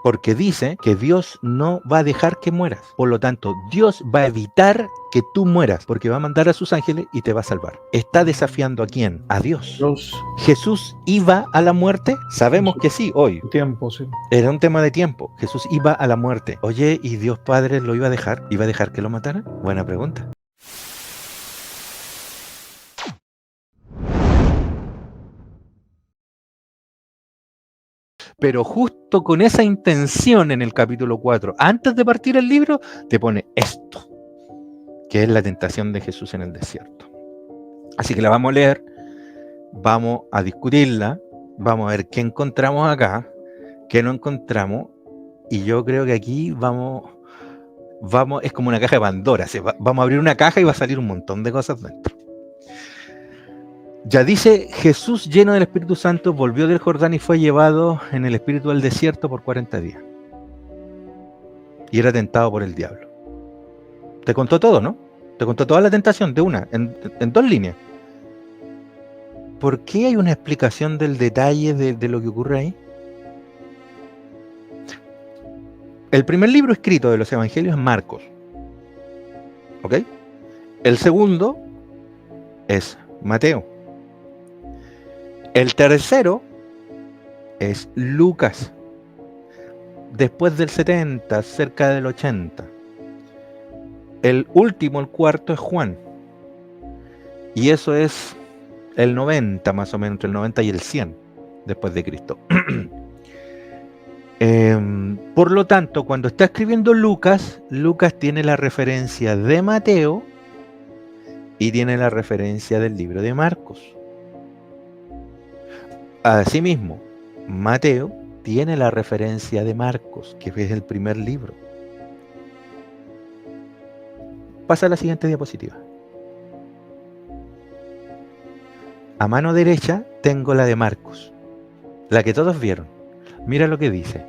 Porque dice que Dios no va a dejar que mueras. Por lo tanto, Dios va a evitar que tú mueras, porque va a mandar a sus ángeles y te va a salvar. ¿Está desafiando a quién? A Dios. ¿Jesús iba a la muerte? Sabemos que sí, hoy. Tiempo, sí. Era un tema de tiempo. Jesús iba a la muerte. Oye, ¿y Dios Padre lo iba a dejar? ¿Iba a dejar que lo mataran? Buena pregunta. Pero justo con esa intención en el capítulo 4, antes de partir el libro, te pone esto, que es la tentación de Jesús en el desierto. Así que la vamos a leer, vamos a discutirla, vamos a ver qué encontramos acá, qué no encontramos, y yo creo que aquí vamos, es como una caja de Pandora, vamos a abrir una caja y va a salir un montón de cosas dentro. Ya dice, Jesús lleno del Espíritu Santo volvió del Jordán y fue llevado en el Espíritu al desierto por 40 días. Y era tentado por el diablo. Te contó todo, ¿no? Te contó toda la tentación de una, en 2 líneas. ¿Por qué hay una explicación del detalle de lo que ocurre ahí? El primer libro escrito de los evangelios es Marcos. ¿Ok? El segundo es Mateo. El tercero es Lucas, después del 70, cerca del 80. El último, el cuarto, es Juan. Y eso es el 90, más o menos, entre el 90 y el 100, después de Cristo. Por lo tanto, cuando está escribiendo Lucas, Lucas tiene la referencia de Mateo y tiene la referencia del libro de Marcos. Asimismo, Mateo tiene la referencia de Marcos, que es el primer libro. Pasa a la siguiente diapositiva. A mano derecha tengo la de Marcos, la que todos vieron. Mira lo que dice.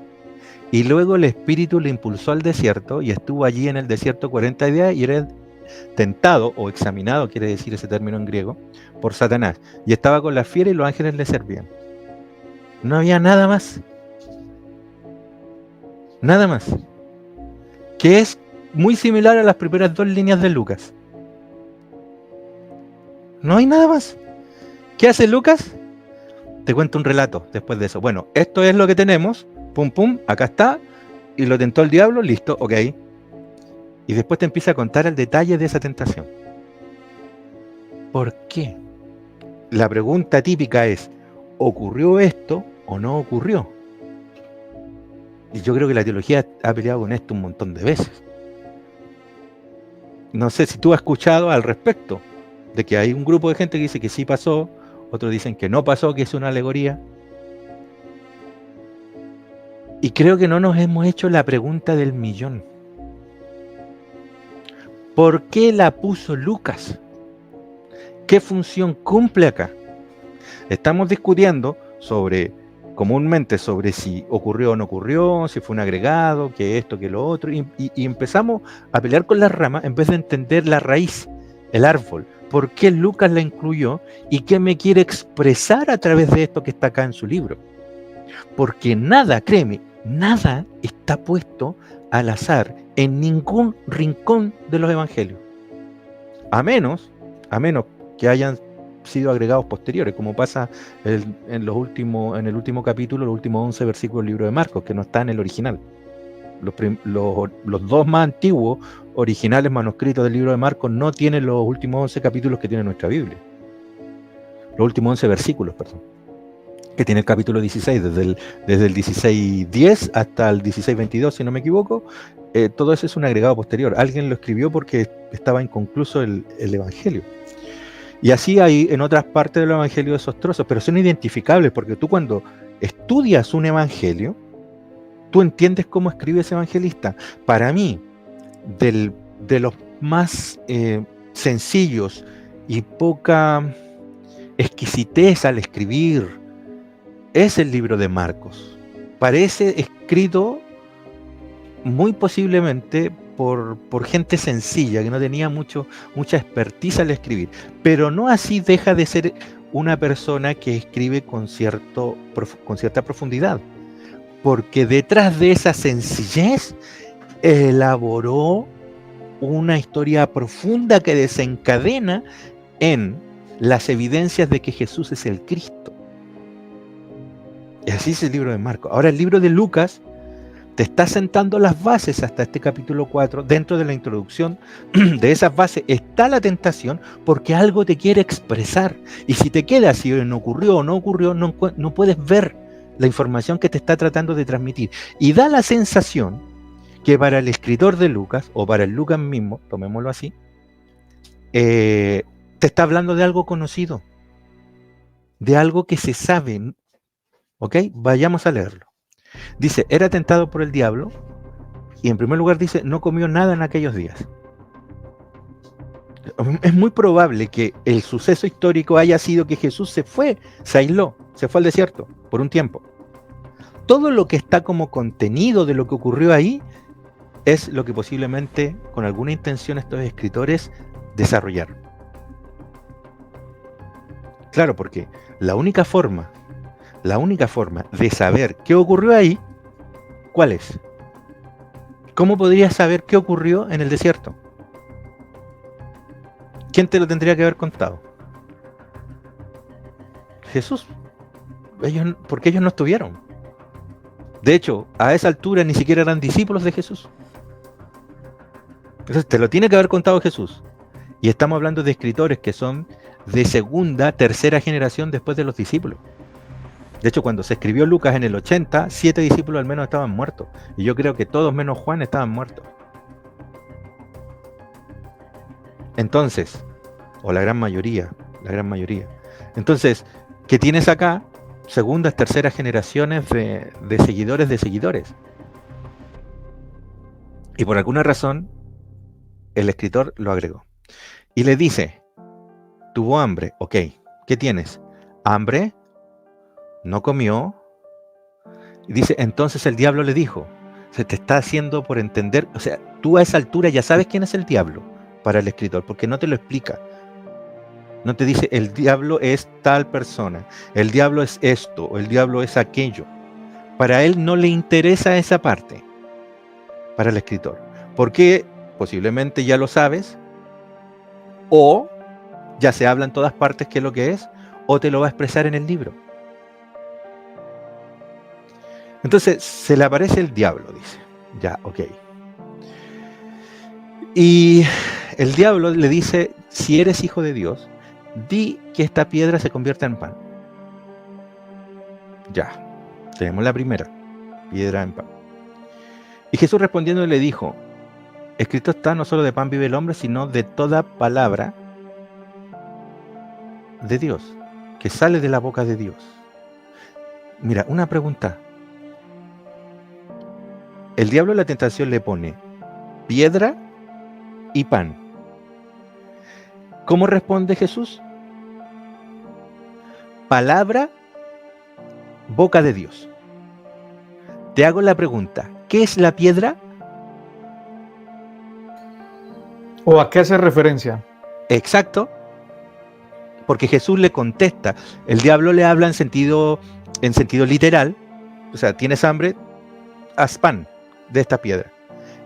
Y luego el Espíritu le impulsó al desierto y estuvo allí en el desierto 40 días y era tentado o examinado, quiere decir ese término en griego, por Satanás. Y estaba con la fiera y los ángeles le servían. No había nada más. Nada más. Que es muy similar a las primeras 2 líneas de Lucas. No hay nada más. ¿Qué hace Lucas? Te cuento un relato después de eso. Bueno, esto es lo que tenemos. Pum, pum, acá está. Y lo tentó el diablo, listo, ok. Y después te empieza a contar el detalle de esa tentación. ¿Por qué? La pregunta típica es, ¿ocurrió esto o no ocurrió? Y yo creo que la teología ha peleado con esto un montón de veces. No sé si tú has escuchado al respecto, de que hay un grupo de gente que dice que sí pasó, otros dicen que no pasó, que es una alegoría. Y creo que no nos hemos hecho la pregunta del millón. ¿Por qué la puso Lucas? ¿Qué función cumple acá? Estamos discutiendo comúnmente sobre si ocurrió o no ocurrió, si fue un agregado, que esto, que lo otro, y empezamos a pelear con las ramas en vez de entender la raíz, el árbol. ¿Por qué Lucas la incluyó y qué me quiere expresar a través de esto que está acá en su libro? Porque nada, créeme, nada está puesto al azar en ningún rincón de los evangelios. A menos que hayan sido agregados posteriores, como pasa en el último capítulo, los últimos 11 versículos del libro de Marcos, que no está en el original. Los 2 más antiguos, originales manuscritos del libro de Marcos, no tienen los últimos 11 capítulos que tiene nuestra Biblia. Los últimos 11 versículos, perdón, que tiene el capítulo 16, desde el 16:10 hasta el 16:22, si no me equivoco. Todo eso es un agregado posterior. Alguien lo escribió porque estaba inconcluso el evangelio. Y así hay en otras partes del evangelio esos trozos, pero son identificables porque tú cuando estudias un evangelio, tú entiendes cómo escribe ese evangelista. Para mí, de los más sencillos y poca exquisitez al escribir, es el libro de Marcos. Parece escrito muy posiblemente por gente sencilla, que no tenía mucha expertise al escribir, pero no así deja de ser una persona que escribe con cierta profundidad, porque detrás de esa sencillez elaboró una historia profunda que desencadena en las evidencias de que Jesús es el Cristo. Y así es el libro de Marcos. Ahora el libro de Lucas te está sentando las bases hasta este capítulo 4. Dentro de la introducción de esas bases está la tentación, porque algo te quiere expresar. Y si te quedas si no ocurrió o no ocurrió, no puedes ver la información que te está tratando de transmitir. Y da la sensación que para el escritor de Lucas, o para el Lucas mismo, tomémoslo así, te está hablando de algo conocido, de algo que se sabe. ¿Ok? Vayamos a leerlo. Dice, era tentado por el diablo, y en primer lugar dice, no comió nada en aquellos días. Es muy probable que el suceso histórico haya sido que Jesús se aisló, se fue al desierto por un tiempo. Todo lo que está como contenido de lo que ocurrió ahí es lo que posiblemente, con alguna intención, estos escritores desarrollaron. Claro, porque la única forma de saber qué ocurrió ahí, ¿cuál es? ¿Cómo podrías saber qué ocurrió en el desierto? ¿Quién te lo tendría que haber contado? Jesús. Porque ellos no estuvieron. De hecho, a esa altura ni siquiera eran discípulos de Jesús. Entonces te lo tiene que haber contado Jesús. Y estamos hablando de escritores que son de segunda, tercera generación después de los discípulos. De hecho, cuando se escribió Lucas en el 80, 7 discípulos al menos estaban muertos. Y yo creo que todos menos Juan estaban muertos. Entonces, o la gran mayoría. Entonces, ¿qué tienes acá? Segundas, terceras generaciones de seguidores de seguidores. Y por alguna razón, el escritor lo agregó. Y le dice, tuvo hambre, ok, ¿qué tienes? ¿Hambre? ¿No comió? Y dice, entonces el diablo le dijo, se te está haciendo por entender, o sea, tú a esa altura ya sabes quién es el diablo para el escritor, porque no te lo explica. No te dice, el diablo es tal persona, el diablo es esto, o el diablo es aquello. Para él no le interesa esa parte, para el escritor. Porque posiblemente ya lo sabes, o ya se habla en todas partes qué es lo que es, o te lo va a expresar en el libro. Entonces, se le aparece el diablo, dice. Ya, ok. Y el diablo le dice, si eres hijo de Dios, di que esta piedra se convierta en pan. Ya, tenemos la primera, piedra en pan. Y Jesús respondiendo le dijo, escrito está, no solo de pan vive el hombre, sino de toda palabra de Dios, que sale de la boca de Dios. Mira, una pregunta. El diablo en la tentación le pone piedra y pan. ¿Cómo responde Jesús? Palabra, boca de Dios. Te hago la pregunta, ¿qué es la piedra? ¿O a qué hace referencia? Exacto, porque Jesús le contesta. El diablo le habla en sentido literal, o sea, tienes hambre, haz pan de esta piedra.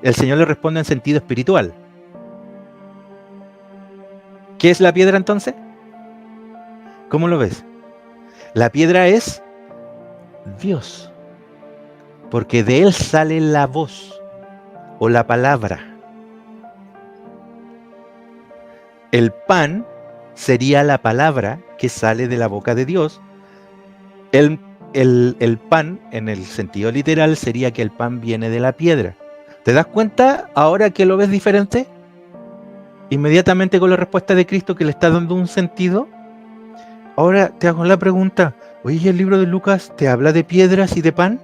El Señor le responde en sentido espiritual. ¿Qué es la piedra entonces? ¿Cómo lo ves? La piedra es Dios, porque de Él sale la voz o la palabra. El pan sería la palabra que sale de la boca de Dios. El pan, en el sentido literal, sería que el pan viene de la piedra. ¿Te das cuenta ahora que lo ves diferente? Inmediatamente con la respuesta de Cristo que le está dando un sentido. Ahora te hago la pregunta, oye, ¿el libro de Lucas te habla de piedras y de pan?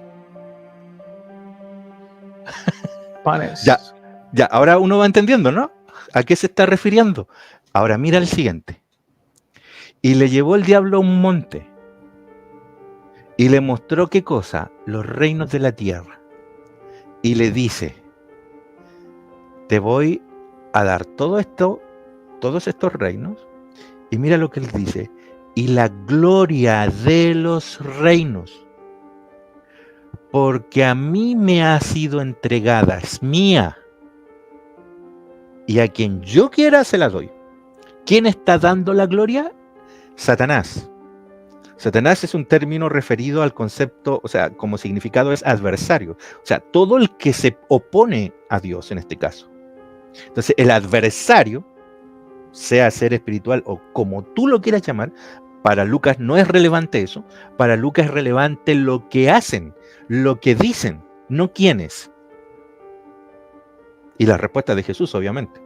Panes. Ya, ahora uno va entendiendo, ¿no? ¿A qué se está refiriendo? Ahora mira el siguiente. Y le llevó el diablo a un monte y le mostró ¿qué cosa? Los reinos de la tierra. Y le dice, te voy a dar todo esto, todos estos reinos. Y mira lo que él dice, y la gloria de los reinos, porque a mí me ha sido entregada, es mía, y a quien yo quiera se la doy. ¿Quién está dando la gloria? Satanás. Satanás es un término referido al concepto, o sea, como significado es adversario. O sea, todo el que se opone a Dios en este caso. Entonces, el adversario, sea ser espiritual o como tú lo quieras llamar, para Lucas no es relevante eso. Para Lucas es relevante lo que hacen, lo que dicen, no quiénes. Y la respuesta de Jesús, obviamente.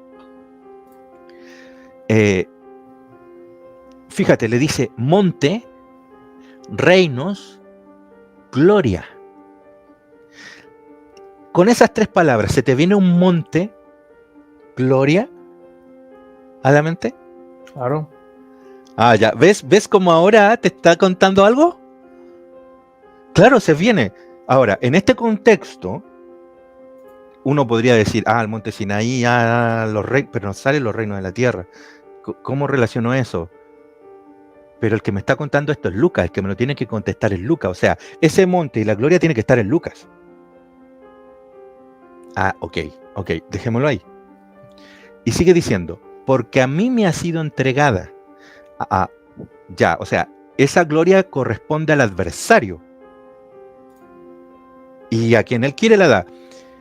Fíjate, le dice monte, reinos, gloria. Con esas tres palabras, ¿se te viene un monte, gloria, a la mente? Claro. Ah, ya. ¿Ves cómo ahora te está contando algo? Claro, se viene. Ahora, en este contexto, uno podría decir, el monte Sinaí, los reinos, pero no salen los reinos de la tierra. ¿Cómo relaciono eso? Pero el que me está contando esto es Lucas, el que me lo tiene que contestar es Lucas. O sea, ese monte y la gloria tiene que estar en Lucas. Ok, dejémoslo ahí. Y sigue diciendo, porque a mí me ha sido entregada. Ya, o sea, esa gloria corresponde al adversario. Y a quien él quiere la da.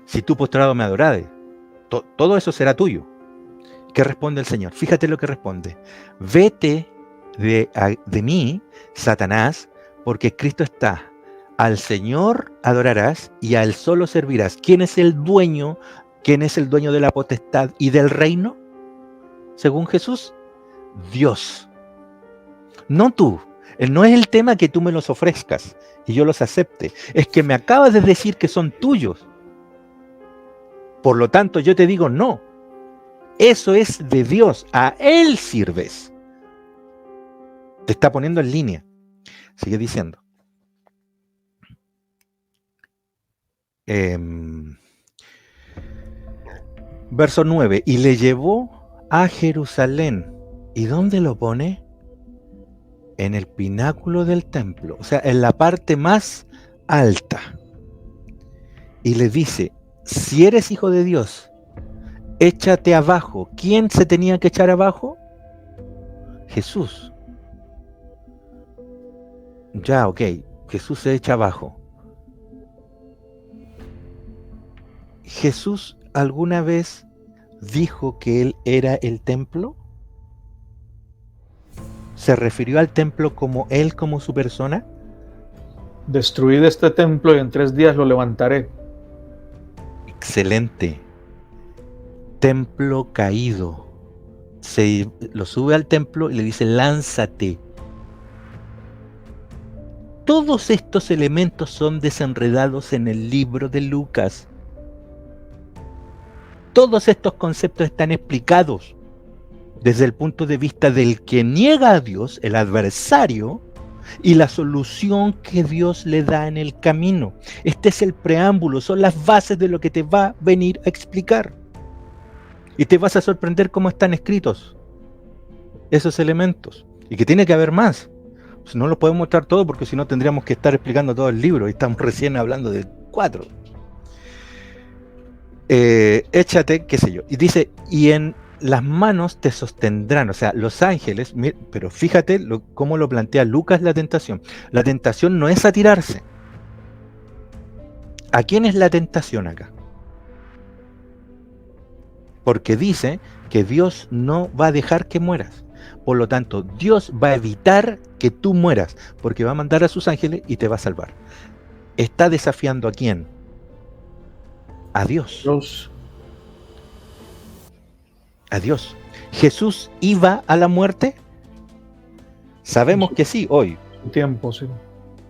Si tú postrado me adorares, todo eso será tuyo. ¿Qué responde el Señor? Fíjate lo que responde. Vete de mí, Satanás, porque Cristo está. Al Señor adorarás y a Él solo servirás. ¿Quién es el dueño? ¿Quién es el dueño de la potestad y del reino? Según Jesús, Dios. No tú. No es el tema que tú me los ofrezcas y yo los acepte. Es que me acabas de decir que son tuyos. Por lo tanto, yo te digo no. Eso es de Dios. A Él sirves. Te está poniendo en línea. Sigue diciendo. Verso 9. Y le llevó a Jerusalén. ¿Y dónde lo pone? En el pináculo del templo. O sea, en la parte más alta. Y le dice, si eres hijo de Dios, échate abajo. ¿Quién se tenía que echar abajo? Jesús. Ya, ok. Jesús se echa abajo. ¿Jesús alguna vez dijo que Él era el templo? ¿Se refirió al templo como Él, como su persona? Destruid este templo y en 3 días lo levantaré. Excelente. Templo caído. Se lo sube al templo y le dice, lánzate. Todos estos elementos son desenredados en el libro de Lucas. Todos estos conceptos están explicados desde el punto de vista del que niega a Dios, el adversario, y la solución que Dios le da en el camino. Este es el preámbulo, son las bases de lo que te va a venir a explicar. Y te vas a sorprender cómo están escritos esos elementos. Y que tiene que haber más. Pues no lo podemos mostrar todo porque si no tendríamos que estar explicando todo el libro y estamos recién hablando de 4. Échate, qué sé yo. Y dice, y en las manos te sostendrán, o sea, los ángeles, pero fíjate cómo lo plantea Lucas la tentación. La tentación no es a tirarse. ¿A quién es la tentación acá? Porque dice que Dios no va a dejar que mueras. Por lo tanto, Dios va a evitar que tú mueras, porque va a mandar a sus ángeles y te va a salvar. ¿Está desafiando a quién? A Dios. A Dios. ¿Jesús iba a la muerte? Sabemos que sí, hoy. Tiempo, sí.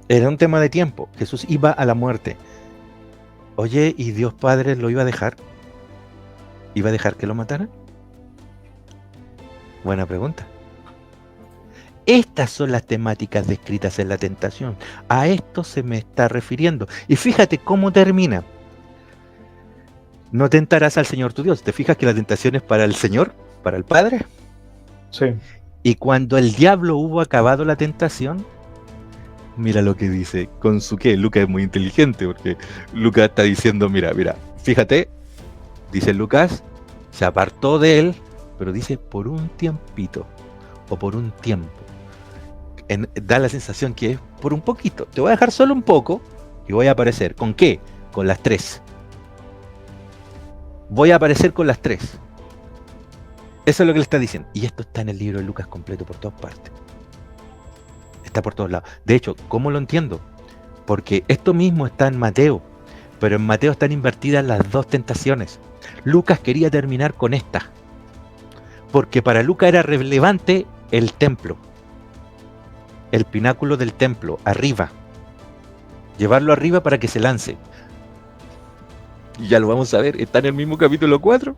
Era un tema de tiempo. Jesús iba a la muerte. Oye, ¿y Dios Padre lo iba a dejar? ¿Iba a dejar que lo mataran? Buena pregunta. Estas son las temáticas descritas en la tentación. A esto se me está refiriendo. Y fíjate cómo termina. No tentarás al Señor tu Dios. ¿Te fijas que la tentación es para el Señor? ¿Para el Padre? Sí. Y cuando el diablo hubo acabado la tentación, Mira lo que dice, con su qué. Lucas es muy inteligente porque Lucas está diciendo, mira, fíjate, dice Lucas, se apartó de él, pero dice por un tiempito o por un tiempo. Da la sensación que es por un poquito. Te voy a dejar solo un poco y voy a aparecer. ¿Con qué? Con las 3. Voy a aparecer con las 3. Eso es lo que le está diciendo. Y esto está en el libro de Lucas completo por todas partes. Está por todos lados. De hecho, ¿cómo lo entiendo? Porque esto mismo está en Mateo, pero en Mateo están invertidas las dos tentaciones. Lucas quería terminar con esta, porque para Lucas era relevante el templo, el pináculo del templo, arriba. Llevarlo arriba para que se lance. Y ya lo vamos a ver, está en el mismo capítulo 4.